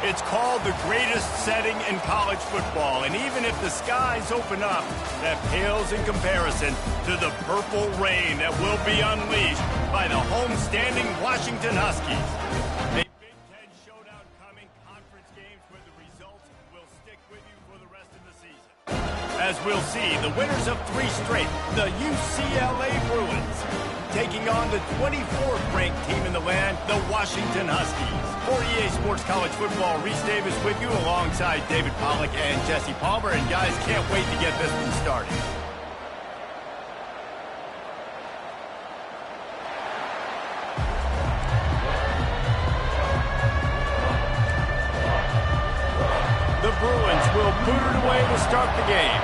It's called the greatest setting in college football, and even if the skies open up, that pales in comparison to the purple rain that will be unleashed by the home-standing Washington Huskies. A Big Ten showdown coming, conference games where the results will stick with you for the rest of the season. As we'll see, the winners of 3 straight, the UCLA Bruins, taking on the 24th ranked team in the land, the Washington Huskies. For EA Sports College Football, Reese Davis with you alongside David Pollack and Jesse Palmer. And guys, can't wait to get this one started. The Bruins will boot it away to start the game.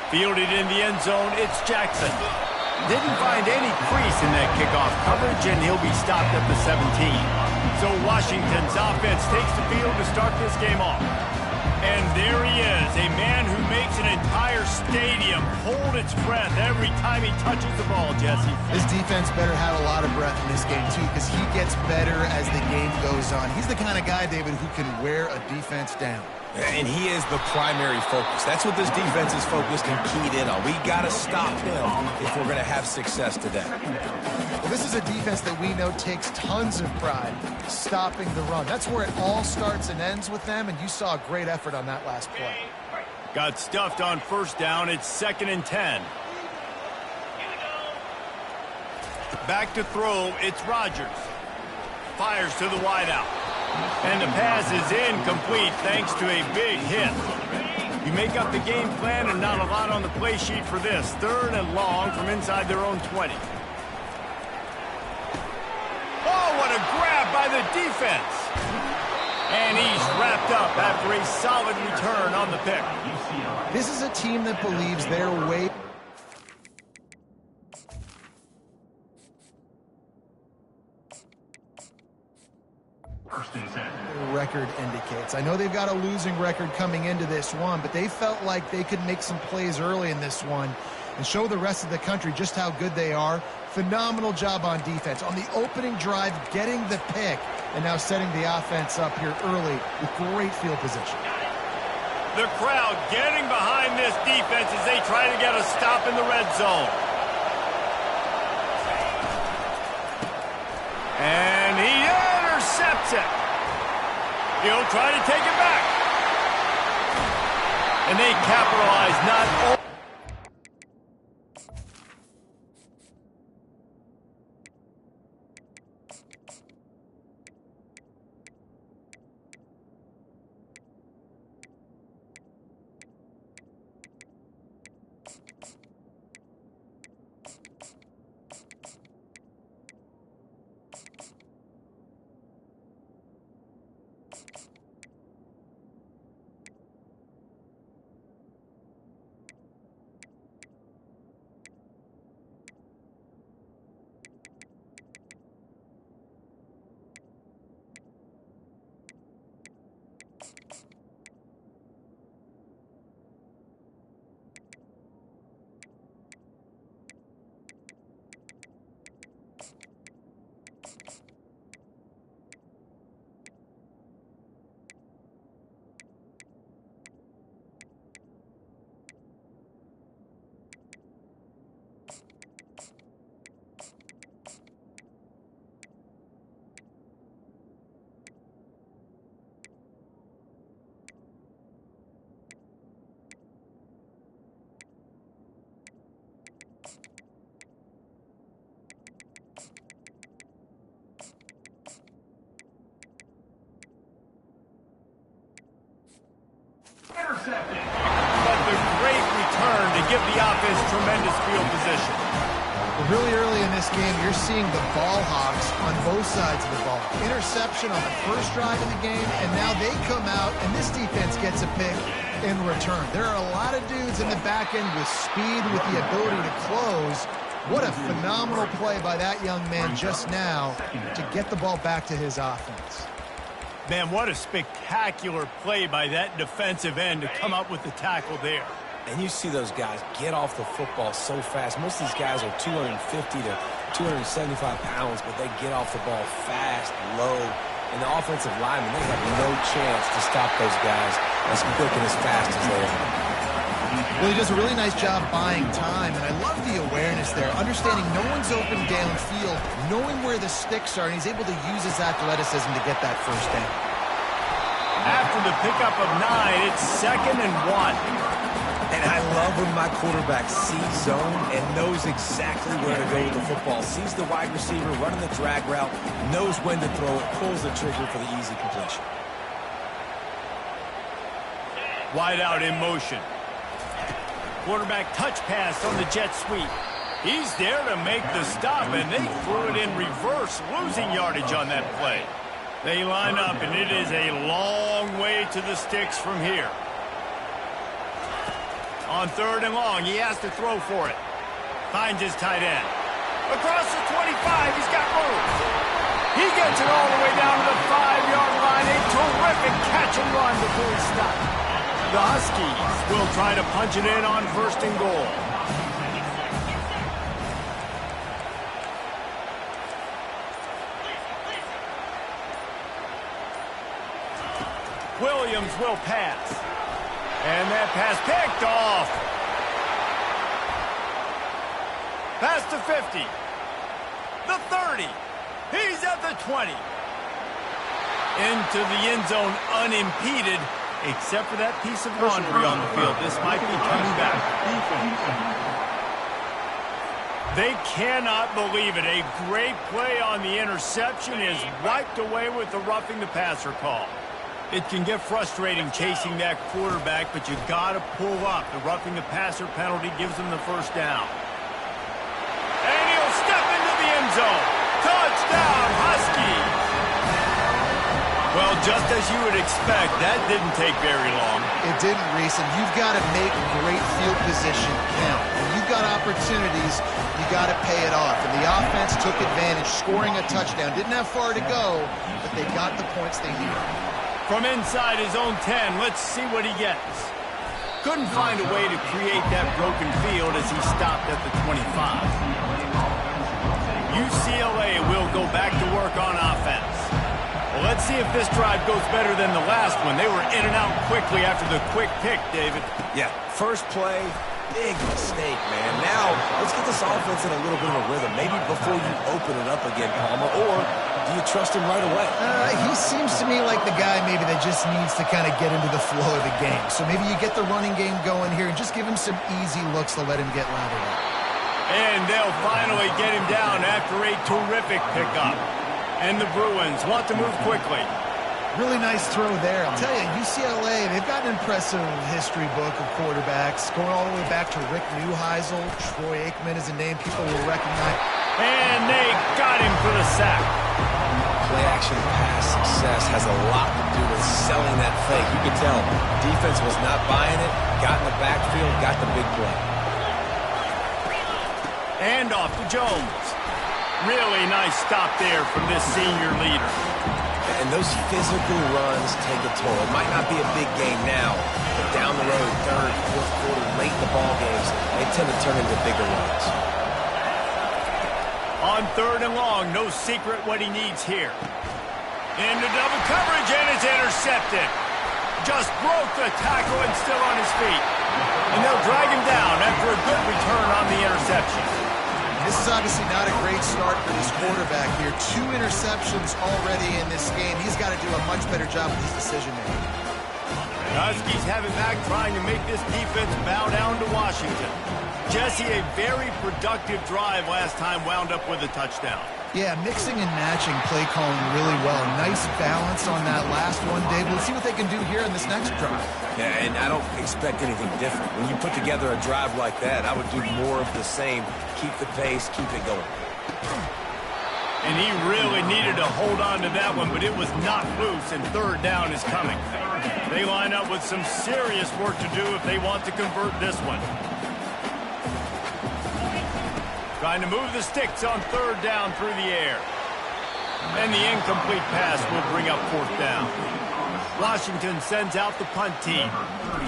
Fielded in the end zone, it's Jackson. Didn't find any crease in that kickoff coverage, and he'll be stopped at the 17. So Washington's offense takes the field to start this game off. And there he is, a man who makes an entire stadium hold its breath every time he touches the ball, Jesse. This defense better have a lot of breath in this game, too, because he gets better as the game goes on. He's the kind of guy, David, who can wear a defense down. And he is the primary focus. That's what this defense is focused and keyed in on. We got to stop him if we're going to have success today. Well, this is a defense that we know takes tons of pride stopping the run. That's where it all starts and ends with them, and you saw a great effort on that last play. Got stuffed on first down. It's 2nd and 10. Back to throw. It's Rodgers. Fires to the wideout. And the pass is incomplete thanks to a big hit. You make up the game plan and not a lot on the play sheet for this. 3rd and long from inside their own 20. Oh, what a grab by the defense. And he's wrapped up after a solid return on the pick. This is a team that believes their way. Record indicates. I know they've got a losing record coming into this one, but they felt like they could make some plays early in this one and show the rest of the country just how good they are. Phenomenal job on defense. On the opening drive, getting the pick, and now setting the offense up here early with great field position. The crowd getting behind this defense as they try to get a stop in the red zone. And he intercepts it. He'll try to take it back. And they capitalize not only. Intercepted. But the great return to give the offense tremendous field position. Well, really early in this game, you're seeing the ball hogs on both sides of the ball. Interception on the first drive of the game, and now they come out, and this defense gets a pick in return. There are a lot of dudes in the back end with speed, with the ability to close. What a phenomenal play by that young man just now to get the ball back to his offense. Man, what a spectacular play by that defensive end to come up with the tackle there. And you see those guys get off the football so fast. Most of these guys are 250 to 275 pounds, but they get off the ball fast, low, and the offensive linemen, they have no chance to stop those guys as quick and as fast as they are. Well, he does a really nice job buying time, and I love the awareness there, understanding no one's open downfield, knowing where the sticks are, and he's able to use his athleticism to get that first down. After the pickup of 9, it's 2nd and 1. And I love when my quarterback sees zone and knows exactly where to go with the football. Sees the wide receiver running the drag route, knows when to throw it, pulls the trigger for the easy completion. Wide out in motion. Quarterback touch pass on the jet sweep. He's there to make the stop, and they threw it in reverse, losing yardage on that play. They line up, and it is a long way to the sticks from here. On 3rd and long, he has to throw for it. Finds his tight end. Across the 25, he's got room. He gets it all the way down to the 5-yard line. A terrific catch and run before he stopped. The Huskies will try to punch it in on 1st and goal. Williams will pass. And that pass picked off. Pass to 50. The 30. He's at the 20. Into the end zone unimpeded, except for that piece of laundry on the field. This might be coming back. They cannot believe it. A great play on the interception is wiped away with the roughing the passer call. It can get frustrating chasing that quarterback, but you got to pull up. The roughing the passer penalty gives him the first down. And he'll step into the end zone. Touchdown, Huskies! Well, just as you would expect, that didn't take very long. It didn't, Reese, and you've got to make great field position count. When you've got opportunities, you got to pay it off. And the offense took advantage, scoring a touchdown. Didn't have far to go, but they got the points they needed. From inside his own 10, let's see what he gets. Couldn't find a way to create that broken field as he stopped at the 25. UCLA will go back to work on offense. Well, let's see if this drive goes better than the last one. They were in and out quickly after the quick pick, David. Yeah, first play, big mistake, man. Now, let's get this offense in a little bit of a rhythm. Maybe before you open it up again, Palmer, or do you trust him right away? He seems to me like the guy maybe that just needs to kind of get into the flow of the game. So maybe you get the running game going here and just give him some easy looks to let him get lathered up. And they'll finally get him down after a terrific pickup. And the Bruins want to move quickly. Really nice throw there. I'll tell you, UCLA, they've got an impressive history book of quarterbacks, going all the way back to Rick Neuheisel. Troy Aikman is a name people will recognize. And they got him for the sack. Play-action pass success has a lot to do with selling that fake. You could tell defense was not buying it, got in the backfield, got the big play. And off to Jones. Really nice stop there from this senior leader. And those physical runs take a toll. It might not be a big game now, but down the road, 3rd, 4th quarter, late in the ball games, they tend to turn into bigger runs. On 3rd and long, no secret what he needs here. Into double coverage, and it's intercepted. Just broke the tackle and still on his feet. And they'll drag him down after a good return on the interception. This is obviously not a great start for this quarterback here. 2 interceptions already in this game. He's got to do a much better job with his decision-making. The Huskies have it back trying to make this defense bow down to Washington. Jesse, a very productive drive last time, wound up with a touchdown. Yeah, mixing and matching play calling really well. Nice balance on that last one, Dave. Let's see what they can do here in this next drive. Yeah, and I don't expect anything different. When you put together a drive like that, I would do more of the same. Keep the pace, keep it going. And he really needed to hold on to that one, but it was knocked loose, and 3rd down is coming. They line up with some serious work to do if they want to convert this one. Trying to move the sticks on 3rd down through the air. And the incomplete pass will bring up 4th down. Washington sends out the punt team.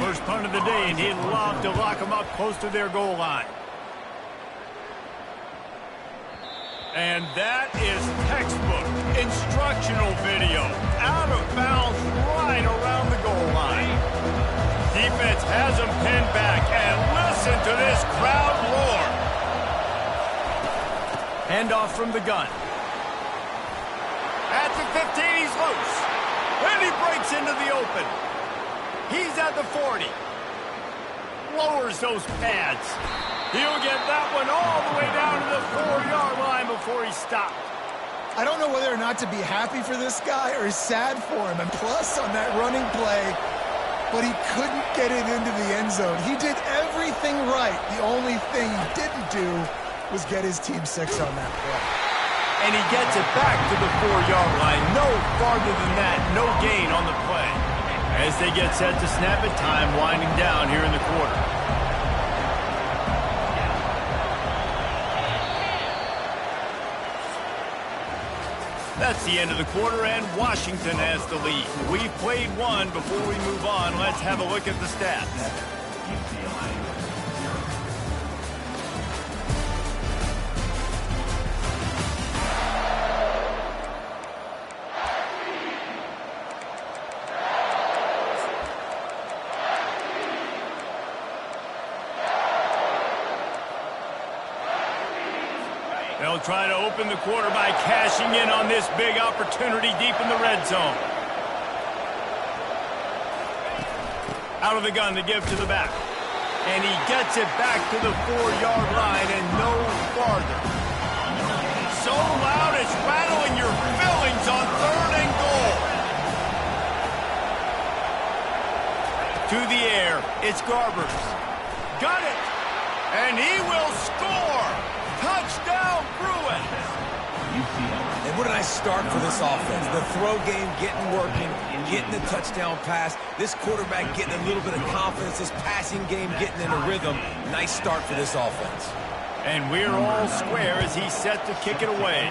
First punt of the day, and he'd love to lock them up close to their goal line. And that is textbook instructional video. Out of bounds right around the goal line. Defense has him pinned back, and listen to this crowd roar. Handoff from the gun. At the 15, he's loose. And he breaks into the open. He's at the 40. Lowers those pads. He'll get that one all the way down to the 4-yard line before he stopped. I don't know whether or not to be happy for this guy or sad for him. And plus, on that running play, but he couldn't get it into the end zone. He did everything right. The only thing he didn't do was get his team 6 on that play. And he gets it back to the 4-yard line. No farther than that, no gain on the play. As they get set to snap it, time winding down here in the quarter. That's the end of the quarter, and Washington has the lead. We've played one. Before we move on, let's have a look at the stats. They'll try to open the quarter by cashing in on this big opportunity deep in the red zone. Out of the gun to give to the back. And he gets it back to the 4-yard line and no farther. So loud it's rattling your fillings on 3rd and goal. To the air, it's Garbers. Got it! And he will score! Touchdown, Bruins! And what a nice start for this offense. The throw game getting working, getting the touchdown pass. This quarterback getting a little bit of confidence. This passing game getting in a rhythm. Nice start for this offense. And we're all square as he's set to kick it away.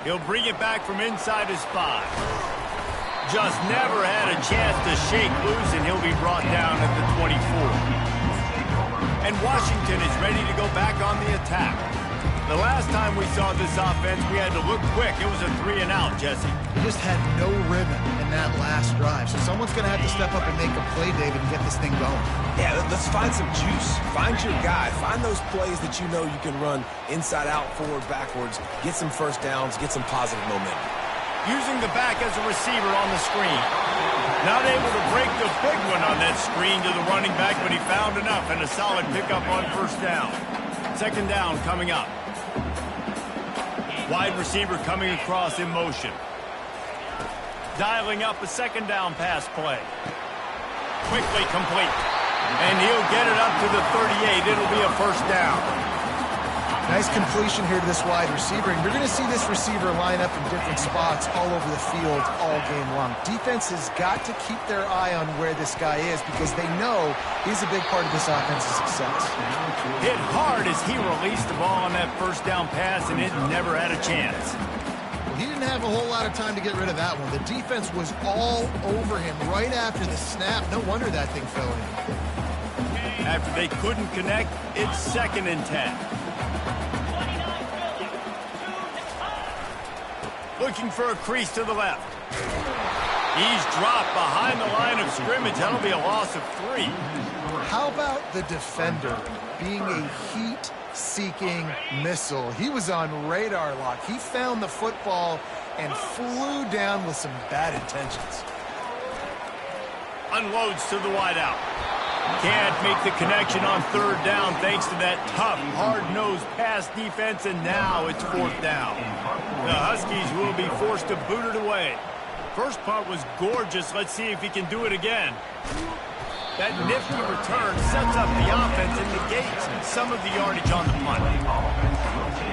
He'll bring it back from inside his 5. Just never had a chance to shake loose, and he'll be brought down at the 24. And Washington is ready to go back on the attack. The last time we saw this offense, we had to look quick. It was a 3-and-out, Jesse. He just had no rhythm in that last drive. So someone's going to have to step up and make a play, David, and get this thing going. Yeah, let's find some juice. Find your guy. Find those plays that you know you can run inside out, forward, backwards. Get some first downs. Get some positive momentum. Using the back as a receiver on the screen. Not able to break the big one on that screen to the running back, but he found enough and a solid pickup on 1st down. 2nd down coming up. Wide receiver coming across in motion. Dialing up a 2nd down pass play. Quickly complete. And he'll get it up to the 38. It'll be a 1st down. Nice completion here to this wide receiver. And you're going to see this receiver line up in different spots all over the field all game long. Defense has got to keep their eye on where this guy is because they know he's a big part of this offense's success. Hit hard as he released the ball on that 1st down pass, and it never had a chance. Well, he didn't have a whole lot of time to get rid of that one. The defense was all over him right after the snap. No wonder that thing fell in. After they couldn't connect, it's 2nd and 10. Looking for a crease to the left. He's dropped behind the line of scrimmage. That'll be a loss of 3. How about the defender being a heat-seeking missile? He was on radar lock. He found the football and flew down with some bad intentions. Unloads to the wideout. Can't make the connection on 3rd down thanks to that tough, hard-nosed pass defense, and now it's 4th down. The Huskies will be forced to boot it away. First punt was gorgeous. Let's see if he can do it again. That nifty return sets up the offense and negates some of the yardage on the punt.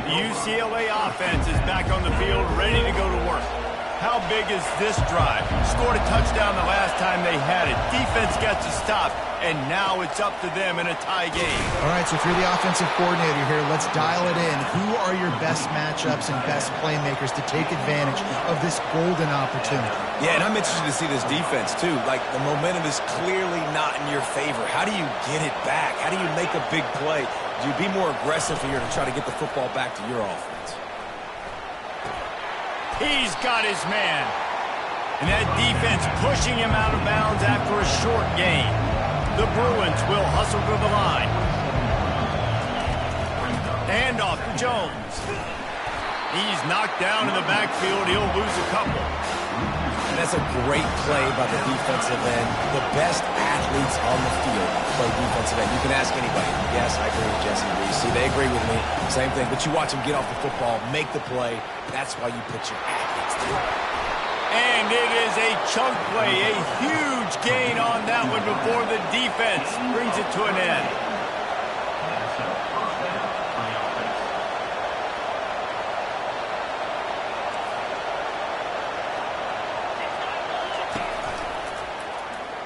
The UCLA offense is back on the field, ready to go to work. How big is this drive? Scored a touchdown the last time they had it. Defense gets a stop, and now it's up to them in a tie game. All right, so if you're the offensive coordinator here, let's dial it in. Who are your best matchups and best playmakers to take advantage of this golden opportunity? Yeah, and I'm interested to see this defense, too. Like, the momentum is clearly not in your favor. How do you get it back? How do you make a big play? Do you be more aggressive here to try to get the football back to your offense? He's got his man. And that defense pushing him out of bounds after a short gain. The Bruins will hustle to the line. Hand off to Jones. He's knocked down in the backfield. He'll lose a couple. And that's a great play by the defensive end. The best athletes on the field play defensive end. You can ask anybody. Yes, I agree with Jesse. See, they agree with me. Same thing. But you watch them get off the football, make the play. That's why you put your athletes through. And it is a chunk play, a huge gain on that one before the defense brings it to an end.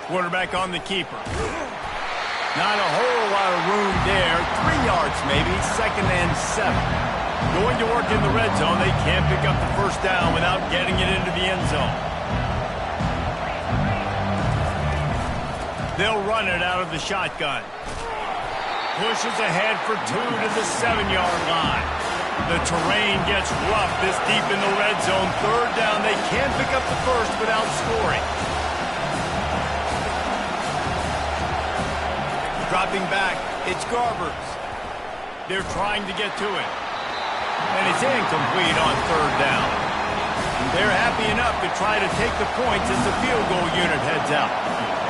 Quarterback on the keeper. Not a whole lot of room there. 3 yards maybe, 2nd and 7. Going to work in the red zone. They can't pick up the first down without getting it into the end zone. They'll run it out of the shotgun. Pushes ahead for 2 to the 7-yard line. The terrain gets rough this deep in the red zone. 3rd down. They can't pick up the first without scoring. Dropping back, it's Garbers. They're trying to get to it. And it's incomplete on 3rd down. They're happy enough to try to take the points as the field goal unit heads out.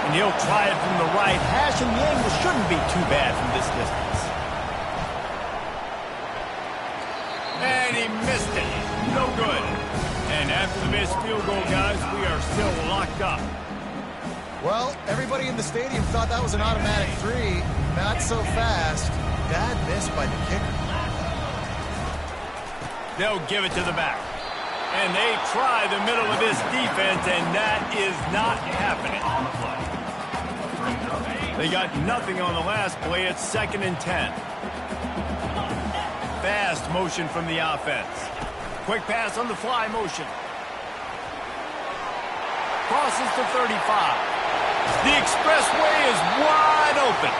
And he'll try it from the right hash, and the angle shouldn't be too bad from this distance. And he missed it. No good. And after the missed field goal, guys, we are still locked up. Well, everybody in the stadium thought that was an automatic 3. Not so fast. Bad miss by the kicker. They'll give it to the back. And they try the middle of this defense, and that is not happening. They got nothing on the last play. It's 2nd and 10. Fast motion from the offense. Quick pass on the fly motion. Crosses to 35. The expressway is wide open.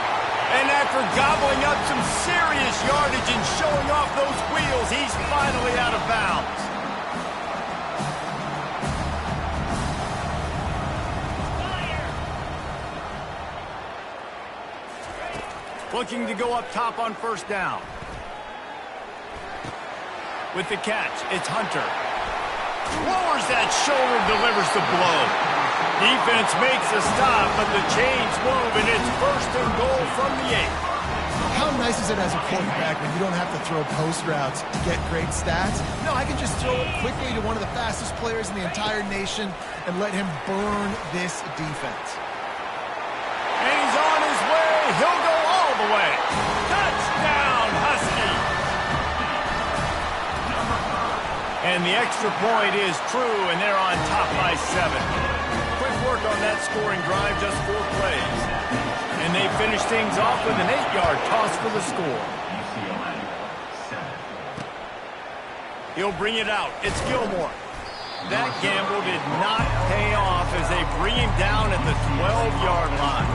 And after gobbling up some serious yardage and showing off those wheels, he's finally out of bounds. Looking to go up top on 1st down. With the catch, it's Hunter. Lowers that shoulder, delivers the blow. Defense makes a stop, but the chains move, and it's 1st and goal from the 8. How nice is it as a quarterback when you don't have to throw post routes to get great stats? No, I can just throw it quickly to one of the fastest players in the entire nation and let him burn this defense. And he's on his way. He'll go all the way. Touchdown, Huskies. And the extra point is true, and they're on top by 7. Quick work on that scoring drive, just 4 plays. And they finish things off with an 8-yard toss for the score. He'll bring it out. It's Gilmore. That gamble did not pay off as they bring him down at the 12-yard line.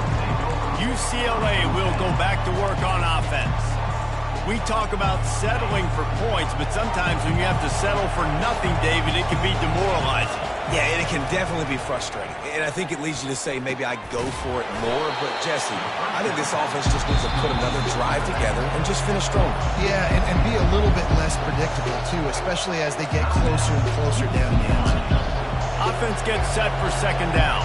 UCLA will go back to work on offense. We talk about settling for points, but sometimes when you have to settle for nothing, David, it can be demoralizing. Yeah, and it can definitely be frustrating. And I think it leads you to say maybe I go for it more. But, Jesse, I think this offense just needs to put another drive together and just finish strong. Yeah, and be a little bit less predictable, too, especially as they get closer and closer down the end zone. Offense gets set for 2nd down.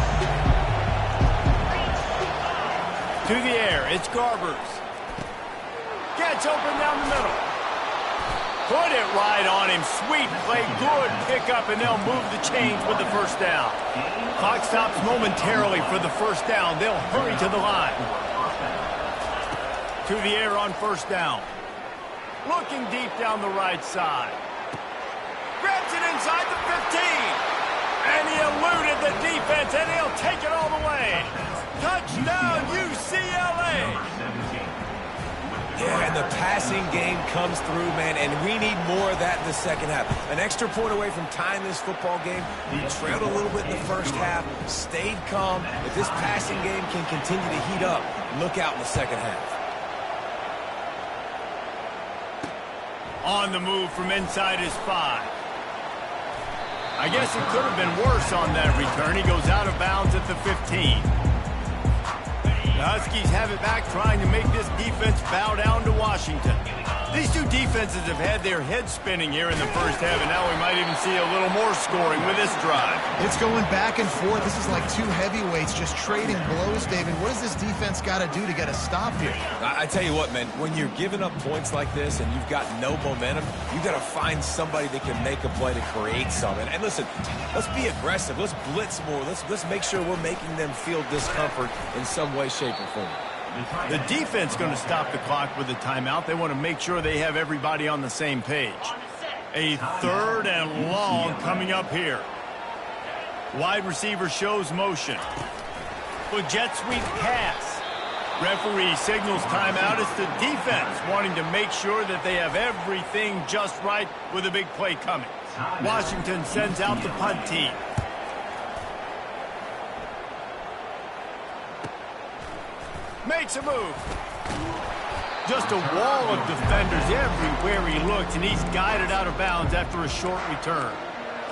To the air, it's Garbers. Gets open down the middle. Put it right on him. Sweet play, good pickup, and they'll move the chains with the 1st down. Clock stops momentarily for the 1st down. They'll hurry to the line. To the air on 1st down. Looking deep down the right side. Grabs it inside the 15. And he eluded the defense, and he'll take it all the way. Touchdown, UCLA. Yeah, and the passing game comes through, man, and we need more of that in the 2nd half. An extra point away from tying this football game. We trailed a little bit in the 1st half, stayed calm. If this passing game can continue to heat up, look out in the 2nd half. On the move from inside his 5. I guess it could have been worse on that return. He goes out of bounds at the 15. The Huskies have it back, trying to make this defense bow down to Washington. These two defenses have had their heads spinning here in the first half, and now we might even see a little more scoring with this drive. It's going back and forth. This is like two heavyweights just trading blows, David. What does this defense got to do to get a stop here? I tell you what, man, when you're giving up points like this and you've got no momentum, you got to find somebody that can make a play to create something. And listen, let's be aggressive. Let's blitz more. Let's make sure we're making them feel discomfort in some way, shape, or form. The defense going to stop the clock with a timeout. They want to make sure they have everybody on the same page. A 3rd and long coming up here. Wide receiver shows motion. With jet sweep pass. Referee signals timeout. It's the defense wanting to make sure that they have everything just right with a big play coming. Washington sends out the punt team. Makes a move. Just a wall of defenders everywhere he looks, and he's guided out of bounds after a short return.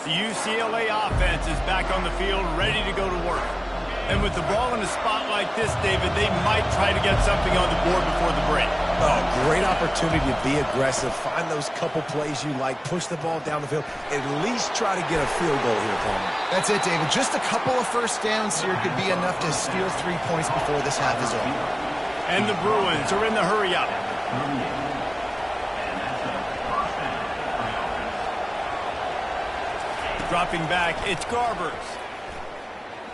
The UCLA offense is back on the field, ready to go to work. And with the ball in a spot like this, David, they might try to get something on the board before the break. Oh, great opportunity to be aggressive. Find those couple plays you like. Push the ball down the field. At least try to get a field goal here, Palmer. That's it, David. Just a couple of first downs here could be enough to steal 3 points before this half is over. And the Bruins are in the hurry-up. Dropping back, it's Garbers.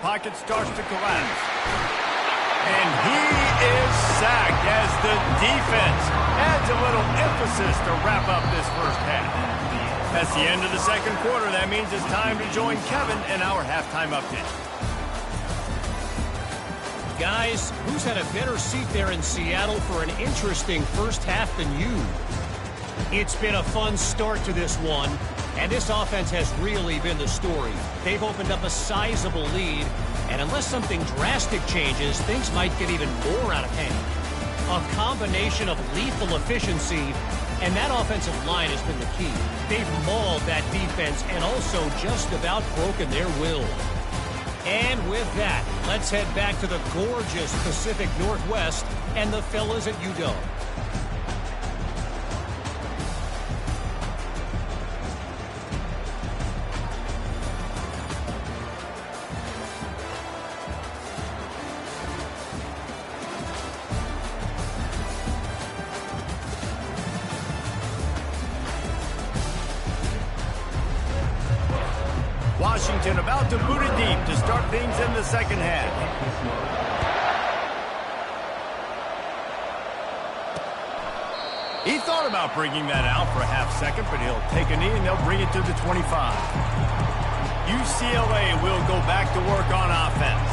Pocket starts to collapse. And he is sacked as the defense adds a little emphasis to wrap up this first half. That's the end of the second quarter. That means it's time to join Kevin in our halftime update. Guys, who's had a better seat there in Seattle for an interesting first half than you? It's been a fun start to this one, and this offense has really been the story. They've opened up a sizable lead, and unless something drastic changes, things might get even more out of hand. A combination of lethal efficiency, and that offensive line has been the key. They've mauled that defense and also just about broken their will. And with that, let's head back to the gorgeous Pacific Northwest and the fellas at UW. Washington about to boot it deep to start things in the second half. He thought about bringing that out for a half second, but he'll take a knee and they'll bring it to the 25. UCLA will go back to work on offense.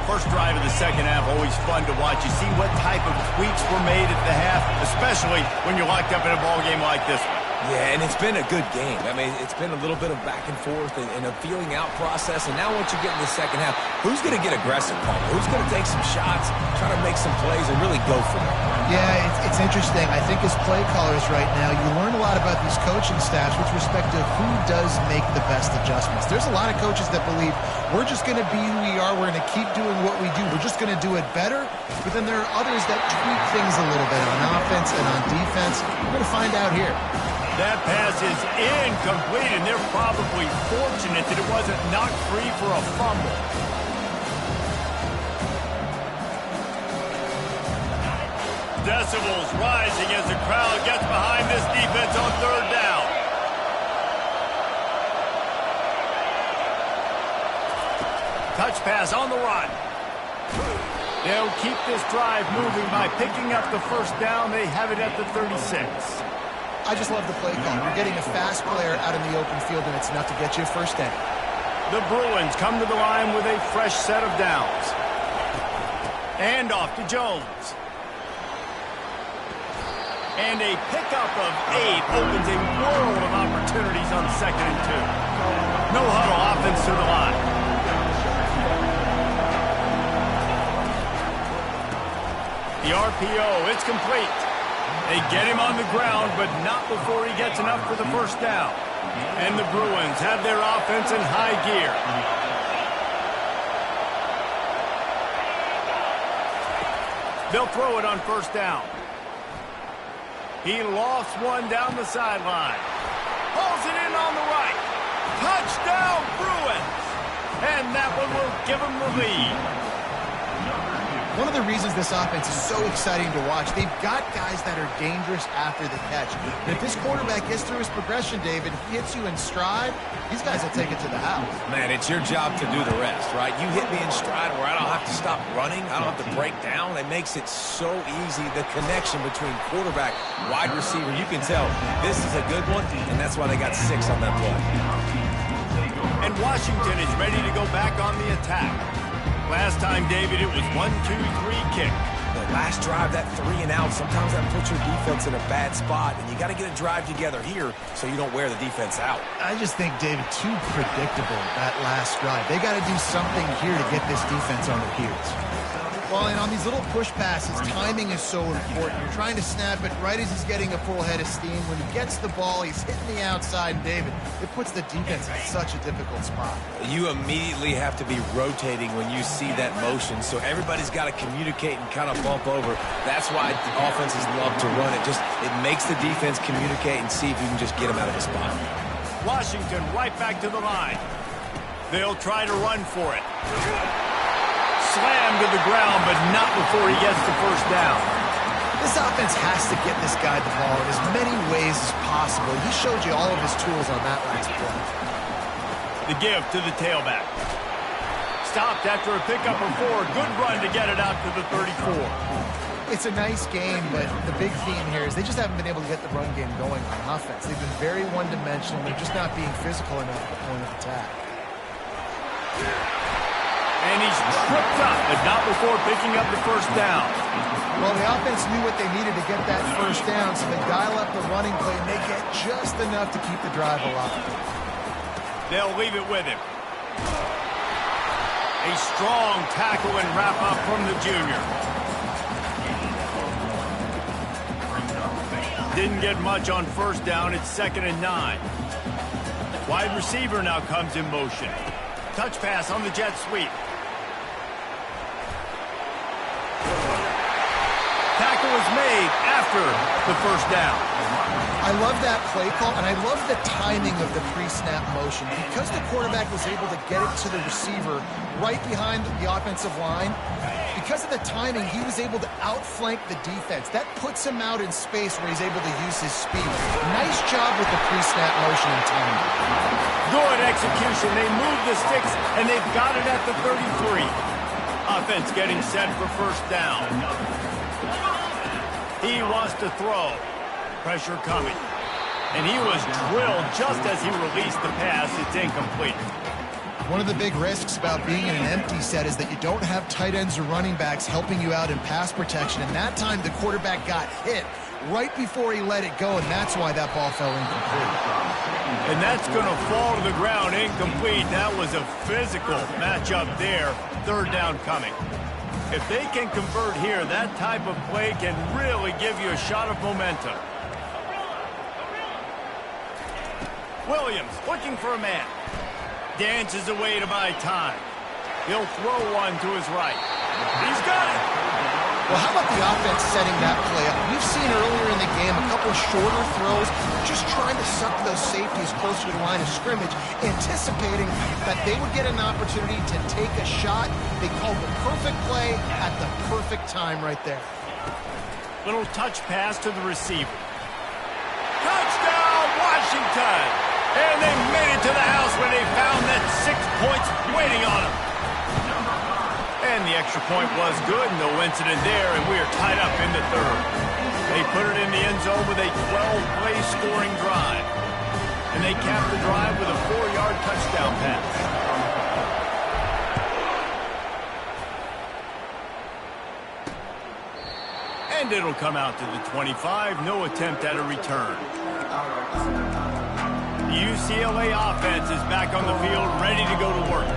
First drive of the second half, always fun to watch. You see what type of tweaks were made at the half, especially when you're locked up in a ball game like this one. Yeah, and it's been a good game. I mean, it's been a little bit of back and forth and a feeling out process. And now once you get in the second half, who's going to get aggressive, Paul? Who's going to take some shots, try to make some plays, and really go for it? Yeah, it's interesting. I think as play callers right now, you learn a lot about these coaching staffs with respect to who does make the best adjustments. There's a lot of coaches that believe we're just going to be who we are. We're going to keep doing what we do. We're just going to do it better. But then there are others that tweak things a little bit on offense and on defense. We're going to find out here. That pass is incomplete, and they're probably fortunate that it wasn't knocked free for a fumble. Decibels rising as the crowd gets behind this defense on third down. Touch pass on the run. They'll keep this drive moving by picking up the first down. They have it at the 36. I just love the play call. You're getting a fast player out in the open field, and it's enough to get you a first down. The Bruins come to the line with a fresh set of downs. And off to Jones. And a pickup of 8 opens a world of opportunities on 2nd and 2. No huddle offense to the line. The RPO, it's complete. They get him on the ground, but not before he gets enough for the first down. And the Bruins have their offense in high gear. They'll throw it on first down. He lost one down the sideline. Pulls it in on the right. Touchdown, Bruins! And that one will give them the lead. One of the reasons this offense is so exciting to watch, they've got guys that are dangerous after the catch. And if this quarterback gets through his progression, David, hits you in stride, these guys will take it to the house. Man, it's your job to do the rest, right? You hit me in stride where I don't have to stop running. I don't have to break down. It makes it so easy. The connection between quarterback, wide receiver, you can tell this is a good one, and that's why they got 6 on that play. And Washington is ready to go back on the attack. Last time, David, it was 1-2-3 kick. The last drive, that 3 and out, sometimes that puts your defense in a bad spot, and you got to get a drive together here so you don't wear the defense out. I just think, David, too predictable, that last drive. They got to do something here to get this defense on their heels. Well, and on these little push passes, timing is so important. You're trying to snap it right as he's getting a full head of steam. When he gets the ball, he's hitting the outside, David. It puts the defense in such a difficult spot. You immediately have to be rotating when you see that motion, so everybody's got to communicate and kind of bump over. That's why the offenses love to run it. It makes the defense communicate and see if you can just get him out of the spot. Washington right back to the line. They'll try to run for it. Slammed to the ground, but not before he gets the first down. This offense has to get this guy the ball in as many ways as possible. He showed you all of his tools on that last play. The give to the tailback. Stopped after a pickup of 4. Good run to get it out to the 34. It's a nice game, but the big theme here is they just haven't been able to get the run game going on offense. They've been very one-dimensional. They're just not being physical enough at the point of attack. And he's tripped up, but not before picking up the first down. Well, the offense knew what they needed to get that first down, so they dial up the running play, and they get just enough to keep the drive alive. They'll leave it with him. A strong tackle and wrap-up from the junior. Didn't get much on first down. It's 2nd and 9. Wide receiver now comes in motion. Touch pass on the jet sweep. Tackle was made after the first down. I love that play call, and I love the timing of the pre-snap motion. Because the quarterback was able to get it to the receiver right behind the offensive line, because of the timing, he was able to outflank the defense. That puts him out in space where he's able to use his speed. Nice job with the pre-snap motion and timing. Good execution. They move the sticks, and they've got it at the 33. Offense getting set for first down. He wants to throw. Pressure coming. And he was drilled just as he released the pass. It's incomplete. One of the big risks about being in an empty set is that you don't have tight ends or running backs helping you out in pass protection. And that time, the quarterback got hit right before he let it go, and that's why that ball fell incomplete. And that's going to fall to the ground incomplete. That was a physical matchup there. 3rd down coming. If they can convert here, that type of play can really give you a shot of momentum. Williams looking for a man. Dances away to buy time. He'll throw one to his right. He's got it. Well, how about the offense setting that play up? We've seen earlier in the game a couple of shorter throws, just trying to suck those safeties closer to the line of scrimmage, anticipating that they would get an opportunity to take a shot. They called the perfect play at the perfect time right there. Little touch pass to the receiver. Touchdown, Washington! And they made it to the house when they found that 6 points waiting on them. And the extra point was good, no incident there, and we are tied up in the 3rd. They put it in the end zone with a 12-play scoring drive. And they capped the drive with a 4-yard touchdown pass. And it'll come out to the 25, no attempt at a return. The UCLA offense is back on the field, ready to go to work.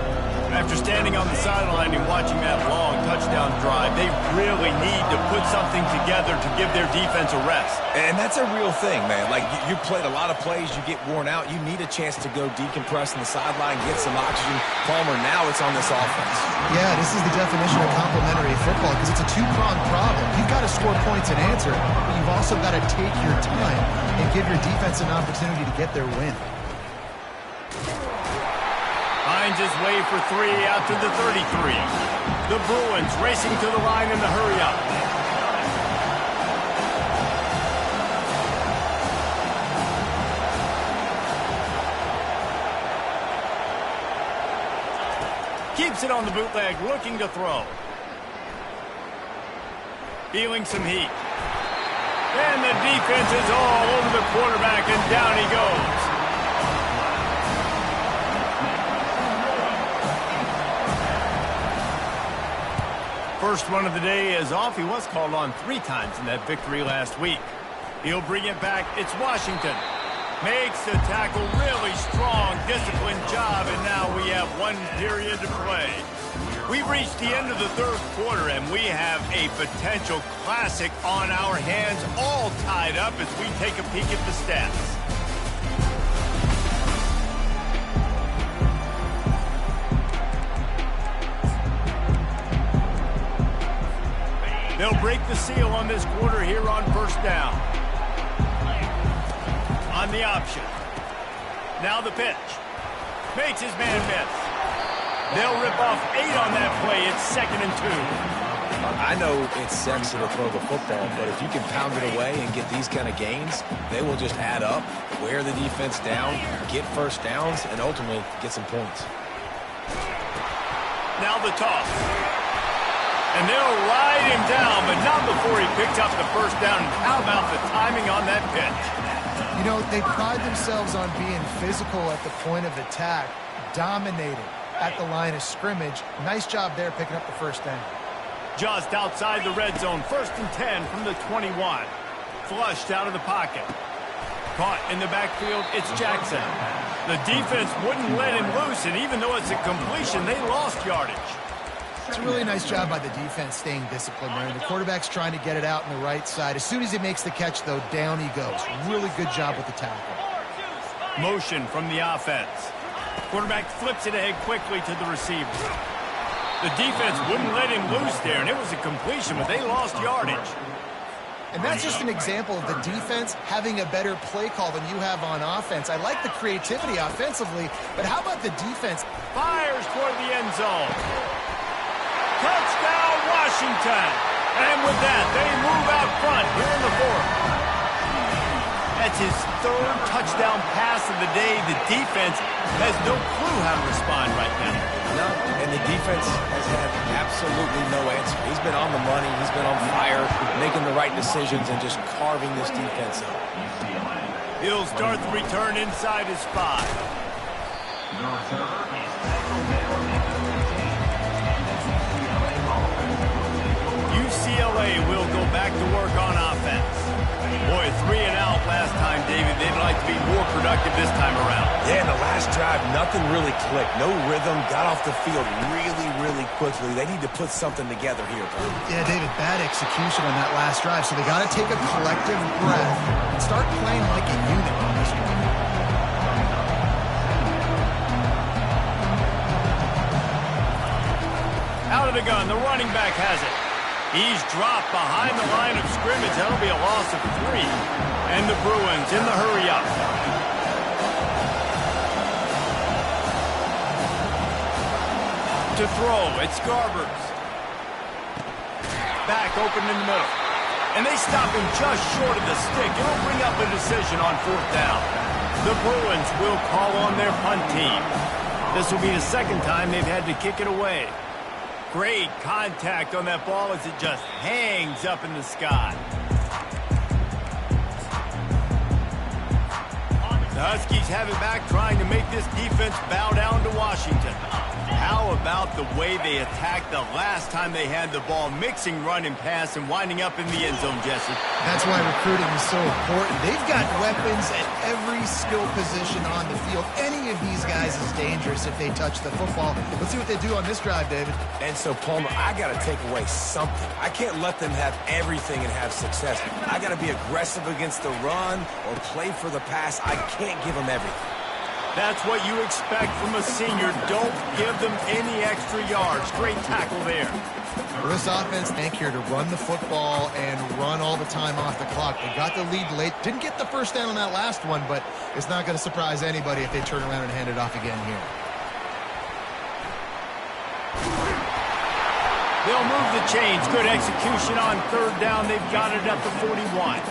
After standing on the sideline and watching that long touchdown drive, they really need to put something together to give their defense a rest. And that's a real thing, man. Like, you played a lot of plays, you get worn out. You need a chance to go decompress on the sideline, get some oxygen. Palmer, now it's on this offense. Yeah, this is the definition of complementary football because it's a two-pronged problem. You've got to score points and answer, but you've also got to take your time and give your defense an opportunity to get their win. Finds his way for 3 out to the 33. The Bruins racing to the line in the hurry-up. Keeps it on the bootleg, looking to throw. Feeling some heat. And the defense is all over the quarterback, and down he goes. First run of the day is off. He was called on 3 times in that victory last week. He'll bring it back. It's Washington. Makes the tackle, really strong, disciplined job, and now we have 1 period to play. We've reached the end of the 3rd quarter, and we have a potential classic on our hands, all tied up as we take a peek at the stats. They'll break the seal on this quarter here on 1st down. On the option. Now the pitch. Makes his man miss. They'll rip off 8 on that play. It's 2nd and 2. I know it's sexy to throw the football, but if you can pound it away and get these kind of gains, they will just add up, wear the defense down, get 1st downs, and ultimately get some points. Now the toss. And they'll ride him down, but not before he picks up the 1st down. And how about the timing on that pitch? You know, they pride themselves on being physical at the point of attack, dominating at the line of scrimmage. Nice job there picking up the 1st down. Just outside the red zone, 1st and 10 from the 21. Flushed out of the pocket. Caught in the backfield, it's Jackson. The defense wouldn't let him loose, and even though it's a completion, they lost yardage. It's a really nice job by the defense staying disciplined there. The quarterback's trying to get it out on the right side. As soon as he makes the catch, though, down he goes. Really good job with the tackle. Motion from the offense. Quarterback flips it ahead quickly to the receiver. The defense wouldn't let him loose there, and it was a completion, but they lost yardage. And that's just an example of the defense having a better play call than you have on offense. I like the creativity offensively, but how about the defense? Fires toward the end zone. Touchdown, Washington. And with that, they move out front here in the 4th. That's his 3rd touchdown pass of the day. The defense has no clue how to respond right now. No, and the defense has had absolutely no answer. He's been on the money. He's been on fire, making the right decisions and just carving this defense up. He'll start the return inside his 5. UCLA will go back to work on offense. Boy, 3 and out last time, David. They'd like to be more productive this time around. Yeah, in the last drive, nothing really clicked. No rhythm, got off the field really quickly. They need to put something together here, bro. Yeah, David, bad execution on that last drive. So they got to take a collective breath and start playing like a unit on this one. Out of the gun, the running back has it. He's dropped behind the line of scrimmage. That'll be a loss of 3. And the Bruins in the hurry-up. To throw, it's Garbers. Back open in the middle. And they stop him just short of the stick. It'll bring up a decision on 4th down. The Bruins will call on their punt team. This will be the 2nd time they've had to kick it away. Great contact on that ball as it just hangs up in the sky. The Huskies have it back, trying to make this defense bow down to Washington. How about the way they attacked the last time they had the ball, mixing run and pass and winding up in the end zone, Jesse? That's why recruiting is so important. They've got weapons at every skill position on the field. Any of these guys is dangerous if they touch the football. Let's see what they do on this drive, David. And so, Palmer, I got to take away something. I can't let them have everything and have success. I got to be aggressive against the run or play for the pass. I can't give them everything. That's what you expect from a senior. Don't give them any extra yards. Great tackle there. Well, this offense, thank here to run the football and run all the time off the clock. They got the lead late. Didn't get the first down on that last one, but it's not going to surprise anybody if they turn around and hand it off again here. They'll move the chains. Good execution on third down. They've got it at the 41.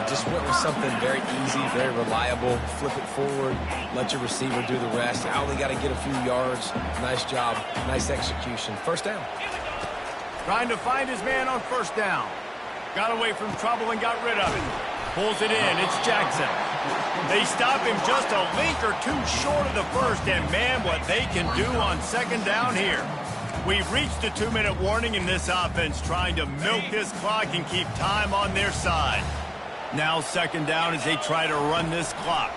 Just went with something very easy, very reliable. Flip it forward, let your receiver do the rest. I only got to get a few yards. Nice job, nice execution. First down. Trying to find his man on first down. Got away from trouble and got rid of it. Pulls it in. It's Jackson. They stop him just a link or two short of the first, and man, what they can do on second down here. We've reached a 2-minute warning in this offense, trying to milk this clock and keep time on their side. Now second down as they try to run this clock.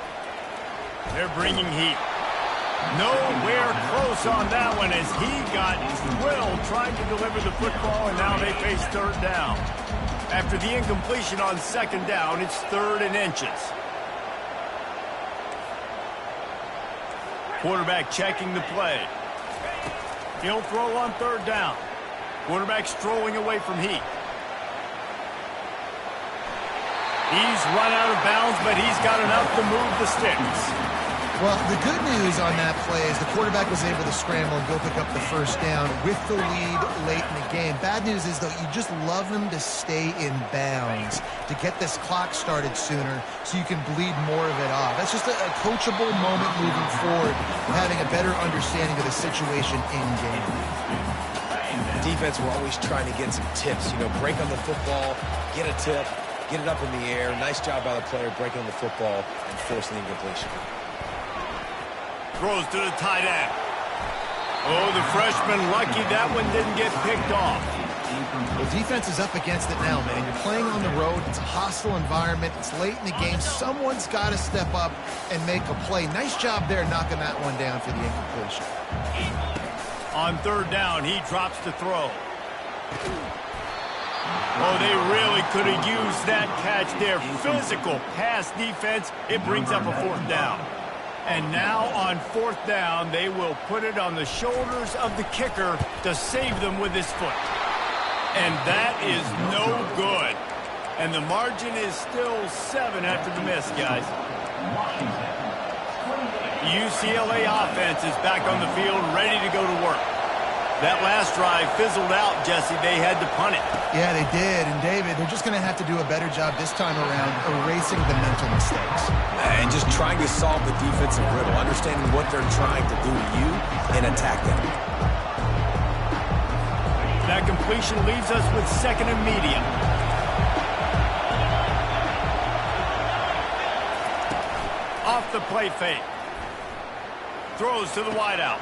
They're bringing heat. Nowhere close on that one as he got drilled trying to deliver the football, and now they face third down. After the incompletion on second down, it's 3rd and inches. Quarterback checking the play. He'll throw on third down. Quarterback strolling away from heat. He's run out of bounds, but he's got enough to move the sticks. Well, the good news on that play is the quarterback was able to scramble and go pick up the first down with the lead late in the game. Bad news is, though, you just love them to stay in bounds to get this clock started sooner so you can bleed more of it off. That's just a coachable moment moving forward, having a better understanding of the situation in game. Defense, we're always trying to get some tips. You know, break on the football, get a tip, get it up in the air. Nice job by the player breaking the football and forcing the incompletion. Throws to the tight end. Oh, the freshman lucky that one didn't get picked off. The defense is up against it now, man. You're playing on the road. It's a hostile environment. It's late in the game. Someone's got to step up and make a play. Nice job there knocking that one down for the incompletion. On third down, he drops to throw. Oh, they really could have used that catch there. Physical pass defense. It brings up a 4th down. And now on 4th down, they will put it on the shoulders of the kicker to save them with his foot. And that is no good. And the margin is still 7 after the miss, guys. UCLA offense is back on the field, ready to go to work. That last drive fizzled out, Jesse. They had to punt it. Yeah, they did. And, David, they're just going to have to do a better job this time around erasing the mental mistakes. And just trying to solve the defensive riddle, understanding what they're trying to do to you and attack them. That completion leaves us with 2nd and medium. Off the play fake. Throws to the wideout.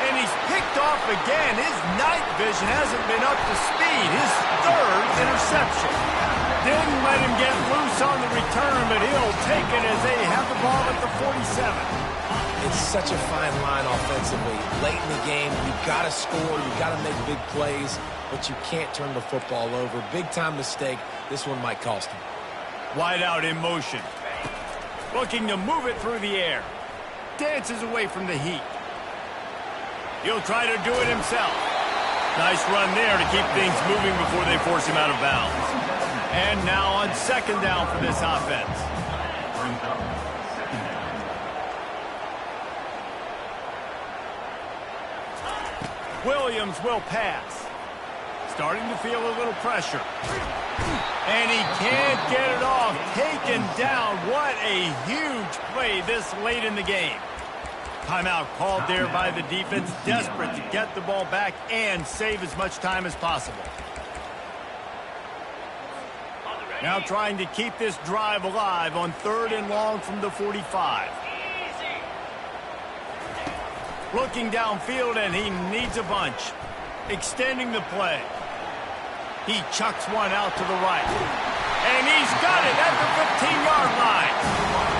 And he's picked off again. His night vision hasn't been up to speed. His 3rd interception. Didn't let him get loose on the return, but he'll take it as they have the ball at the 47. It's such a fine line offensively. Late in the game, you've got to score, you've got to make big plays, but you can't turn the football over. Big-time mistake. This one might cost him. Wide out in motion. Looking to move it through the air. Dances away from the heat. He'll try to do it himself. Nice run there to keep things moving before they force him out of bounds. And now on 2nd down for this offense. Williams will pass. Starting to feel a little pressure. And he can't get it off. Taken down. What a huge play this late in the game. Timeout called there by the defense, desperate to get the ball back and save as much time as possible. Now trying to keep this drive alive on 3rd and long from the 45. Looking downfield, and he needs a bunch. Extending the play. He chucks one out to the right. And he's got it at the 15-yard line.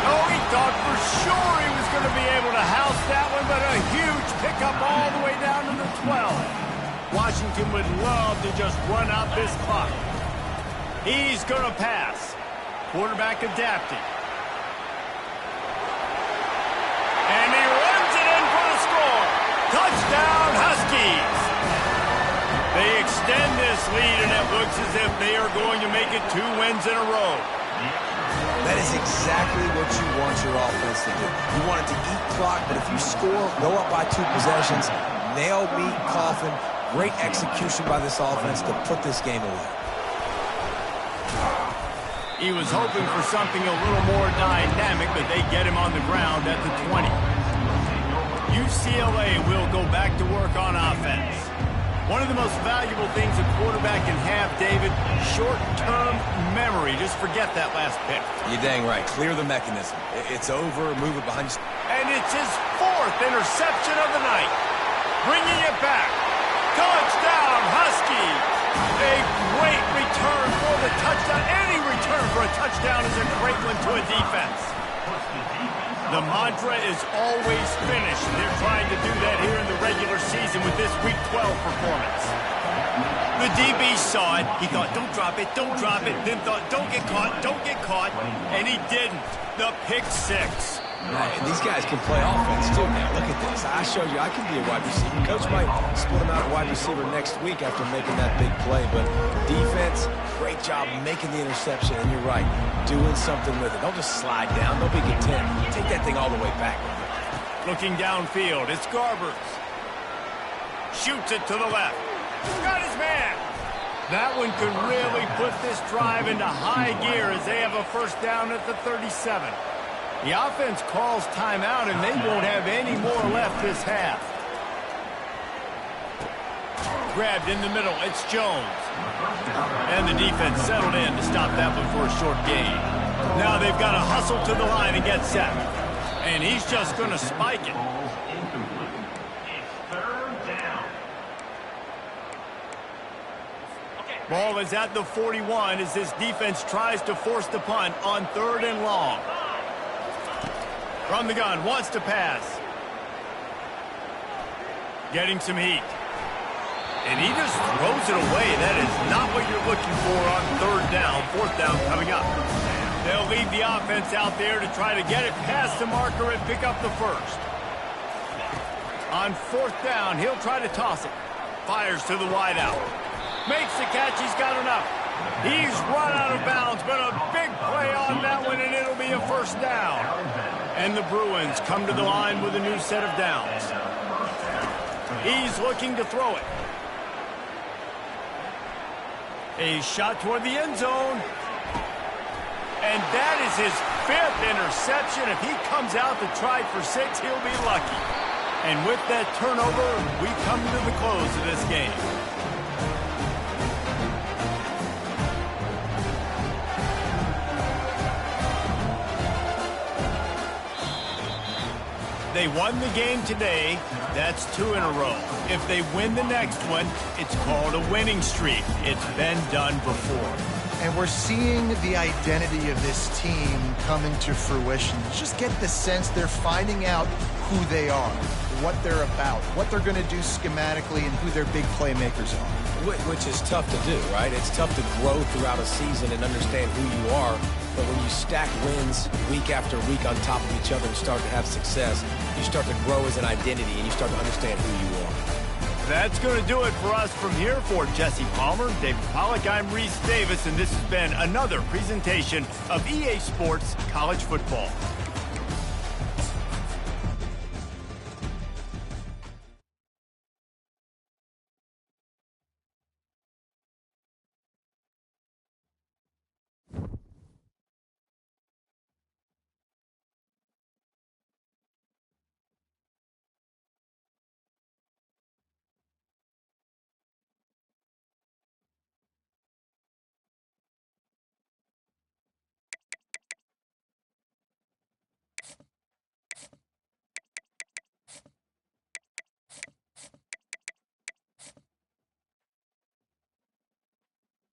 Oh, he thought for sure he was going to be able to house that one, but a huge pickup all the way down to the 12. Washington would love to just run out this clock. He's going to pass. Quarterback adapting. And he runs it in for the score. Touchdown, Huskies. They extend this lead, and it looks as if they are going to make it 2 wins in a row. That is exactly what you want your offense to do. You want it to eat clock, but if you score, go up by 2 possessions, nail, meet, coffin. Great execution by this offense to put this game away. He was hoping for something a little more dynamic, but they get him on the ground at the 20. UCLA will go back to work on offense. One of the most valuable things a quarterback can have, David, short-term memory. Just forget that last pick. You're dang right. Clear the mechanism. It's over. Move it behind you. And it's his 4th interception of the night. Bringing it back. Touchdown, Huskies. A great return for the touchdown. Any return for a touchdown is a great one to a defense. The mantra is always finish. They're trying to do that here in the regular season with this Week 12 performance. The DB saw it. He thought, don't drop it, don't drop it. Then thought, don't get caught, don't get caught. And he didn't. The pick 6. And these guys can play offense, too, man. Look at this. I show you I can be a wide receiver. Coach might split him out at wide receiver next week after making that big play. But defense, great job making the interception. And you're right, doing something with it. Don't just slide down. Don't be content. Take that thing all the way back. Looking downfield, it's Garbers. Shoots it to the left. Got his man. That one could really put this drive into high gear as they have a first down at the 37. The offense calls timeout, and they won't have any more left this half. Grabbed in the middle, it's Jones. And the defense settled in to stop that one for a short gain. Now they've got to hustle to the line and get set. And he's just going to spike it. Ball is at the 41 as this defense tries to force the punt on 3rd and long. From the gun, wants to pass. Getting some heat. And he just throws it away. That is not what you're looking for on 3rd down, 4th down coming up. They'll leave the offense out there to try to get it past the marker and pick up the first. On 4th down, he'll try to toss it. Fires to the wideout. Makes the catch, he's got enough. He's run out of bounds, but a big play on that one, and it'll be a first down. And the Bruins come to the line with a new set of downs. He's looking to throw it. A shot toward the end zone. And that is his 5th interception. If he comes out to try for 6, he'll be lucky. And with that turnover, we come to the close of this game. They won the game today. That's 2 in a row. If they win the next one, it's called a winning streak. It's been done before. And we're seeing the identity of this team come into fruition. You just get the sense they're finding out who they are, what they're about, what they're going to do schematically, and who their big playmakers are. Which is tough to do, right? It's tough to grow throughout a season and understand who you are. But when you stack wins week after week on top of each other and start to have success, you start to grow as an identity and you start to understand who you are. That's going to do it for us from here. For Jesse Palmer, David Pollack, I'm Reese Davis, and this has been another presentation of EA Sports College Football.